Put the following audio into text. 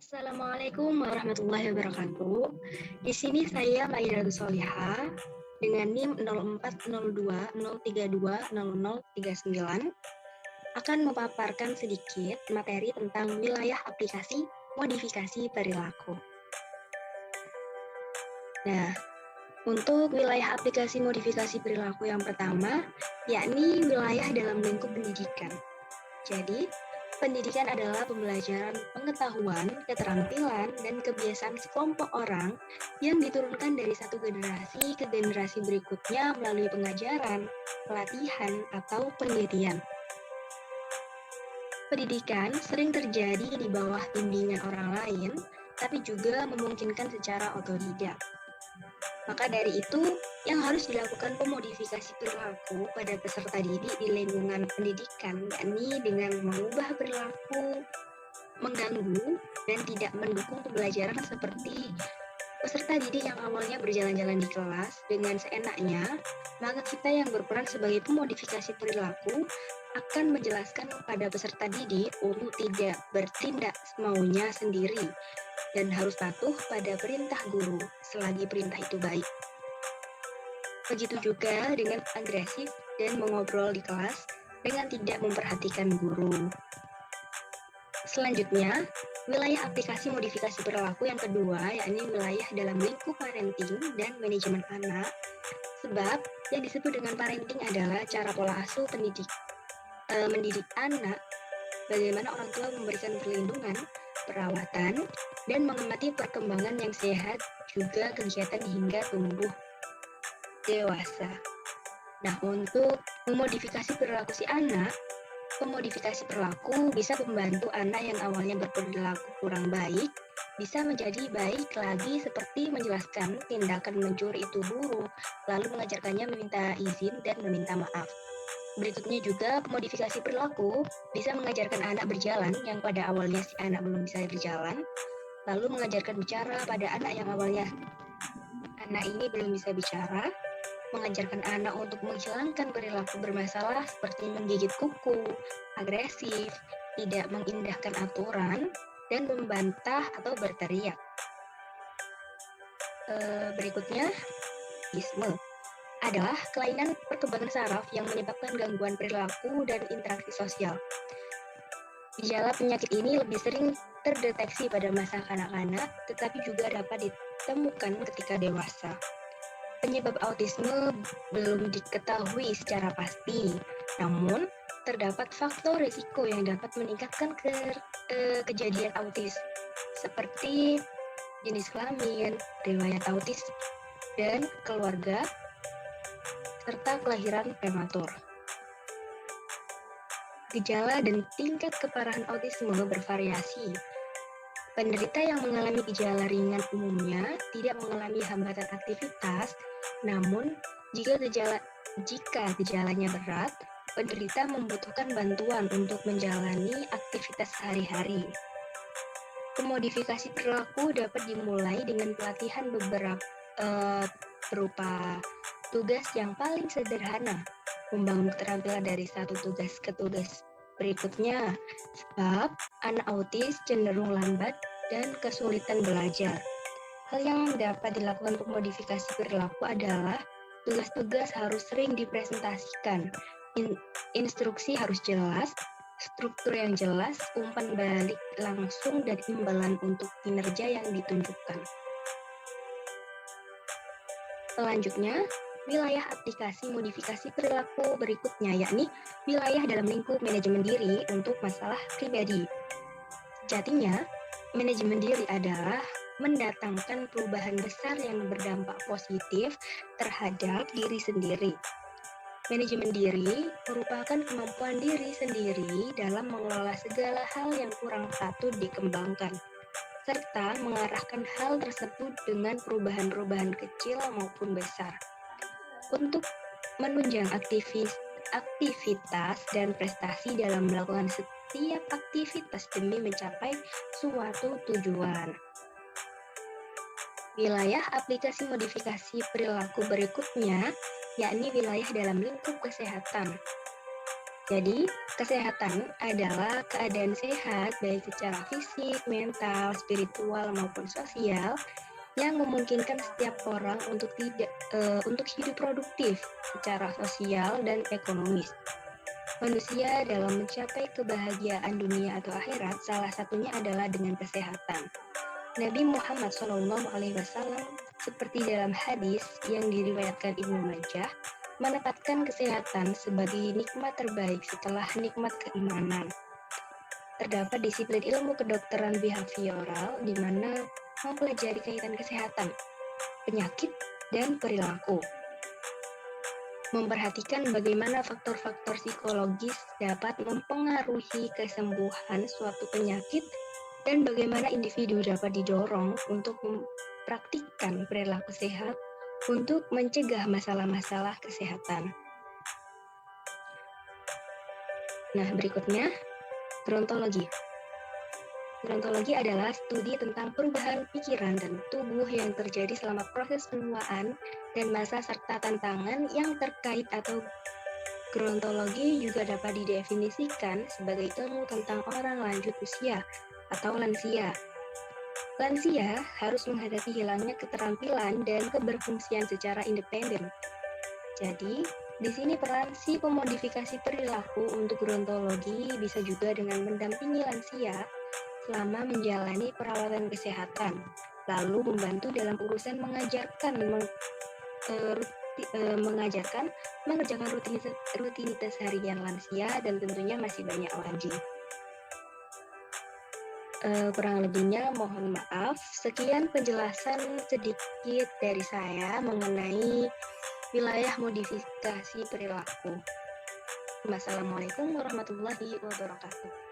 Assalamualaikum warahmatullahi wabarakatuh. Di sini saya Maidatus Solihah dengan NIM 040203200039 akan memaparkan sedikit materi tentang wilayah aplikasi modifikasi perilaku. Nah, untuk wilayah aplikasi modifikasi perilaku yang pertama, yakni wilayah dalam lingkup pendidikan. Jadi, pendidikan adalah pembelajaran pengetahuan, keterampilan, dan kebiasaan sekelompok orang yang diturunkan dari satu generasi ke generasi berikutnya melalui pengajaran, pelatihan, atau penelitian. Pendidikan sering terjadi di bawah bimbingan orang lain, tapi juga memungkinkan secara otodidak. Maka dari itu, yang harus dilakukan pemodifikasi perilaku pada peserta didik di lingkungan pendidikan, yakni dengan mengubah perilaku, mengganggu, dan tidak mendukung pembelajaran seperti peserta didik yang awalnya berjalan-jalan di kelas dengan seenaknya, maka kita yang berperan sebagai pemodifikasi perilaku akan menjelaskan kepada peserta didik untuk tidak bertindak semaunya sendiri dan harus patuh pada perintah guru selagi perintah itu baik. Begitu juga dengan agresif dan mengobrol di kelas dengan tidak memperhatikan guru. Selanjutnya, wilayah aplikasi modifikasi perilaku yang kedua, yakni wilayah dalam lingkup parenting dan manajemen anak. Sebab yang disebut dengan parenting adalah cara pola asuh mendidik anak, bagaimana orang tua memberikan perlindungan, perawatan, dan mengamati perkembangan yang sehat, juga kegiatan hingga tumbuh dewasa. Nah, untuk memodifikasi perilaku si anak, pemodifikasi perilaku bisa membantu anak yang awalnya berperilaku kurang baik, bisa menjadi baik lagi seperti menjelaskan tindakan mencuri itu buruk, lalu mengajarkannya meminta izin dan meminta maaf. Berikutnya juga, modifikasi perilaku bisa mengajarkan anak berjalan yang pada awalnya si anak belum bisa berjalan, lalu mengajarkan bicara pada anak yang awalnya anak ini belum bisa bicara, mengajarkan anak untuk menghilangkan perilaku bermasalah seperti menggigit kuku, agresif, tidak mengindahkan aturan, dan membantah atau berteriak. Berikutnya, autisme adalah kelainan perkembangan saraf yang menyebabkan gangguan perilaku dan interaksi sosial. Gejala penyakit ini lebih sering terdeteksi pada masa kanak-kanak, tetapi juga dapat ditemukan ketika dewasa. Penyebab autisme belum diketahui secara pasti, namun terdapat faktor risiko yang dapat meningkatkan kejadian autis, seperti jenis kelamin, riwayat autis, dan keluarga, serta kelahiran prematur. Gejala dan tingkat keparahan autisme bervariasi. Penderita yang mengalami gejala ringan umumnya tidak mengalami hambatan aktivitas, namun jika gejalanya berat, penderita membutuhkan bantuan untuk menjalani aktivitas sehari-hari. Pemodifikasi perilaku dapat dimulai dengan pelatihan berupa tugas yang paling sederhana, membangun keterampilan dari satu tugas ke tugas berikutnya, sebab anak autis cenderung lambat dan kesulitan belajar. Hal yang dapat dilakukan pemodifikasi perilaku adalah tugas-tugas harus sering dipresentasikan, instruksi harus jelas, struktur yang jelas, umpan balik langsung, dan imbalan untuk kinerja yang ditunjukkan. Selanjutnya, wilayah aplikasi modifikasi perilaku berikutnya, yakni wilayah dalam lingkup manajemen diri untuk masalah pribadi. Sejatinya, manajemen diri adalah mendatangkan perubahan besar yang berdampak positif terhadap diri sendiri. Manajemen diri merupakan kemampuan diri sendiri dalam mengelola segala hal yang kurang patut dikembangkan, serta mengarahkan hal tersebut dengan perubahan-perubahan kecil maupun besar untuk menunjang aktivitas dan prestasi dalam melakukan setiap aktivitas demi mencapai suatu tujuan. Wilayah aplikasi modifikasi perilaku berikutnya, yakni wilayah dalam lingkup kesehatan. Jadi, kesehatan adalah keadaan sehat baik secara fisik, mental, spiritual maupun sosial yang memungkinkan setiap orang untuk hidup produktif secara sosial dan ekonomis. Manusia dalam mencapai kebahagiaan dunia atau akhirat salah satunya adalah dengan kesehatan. Nabi Muhammad SAW seperti dalam hadis yang diriwayatkan Ibnu Majah menetapkan kesehatan sebagai nikmat terbaik setelah nikmat keimanan. Terdapat disiplin ilmu kedokteran behavioral di mana mempelajari kaitan kesehatan, penyakit, dan perilaku. Memperhatikan bagaimana faktor-faktor psikologis dapat mempengaruhi kesembuhan suatu penyakit dan bagaimana individu dapat didorong untuk mempraktikkan perilaku sehat untuk mencegah masalah-masalah kesehatan. Nah, berikutnya, gerontologi. Gerontologi adalah studi tentang perubahan pikiran dan tubuh yang terjadi selama proses penuaan dan masa serta tantangan yang terkait atau gerontologi juga dapat didefinisikan sebagai ilmu tentang orang lanjut usia atau lansia. Lansia harus menghadapi hilangnya keterampilan dan keberfungsian secara independen. Jadi, di sini peran si pemodifikasi perilaku untuk gerontologi bisa juga dengan mendampingi lansia selama menjalani perawatan kesehatan, lalu membantu dalam urusan mengerjakan rutinitas harian lansia dan tentunya masih banyak lagi. Kurang lebihnya mohon maaf. Sekian penjelasan sedikit dari saya mengenai wilayah modifikasi perilaku. Wassalamualaikum warahmatullahi wabarakatuh.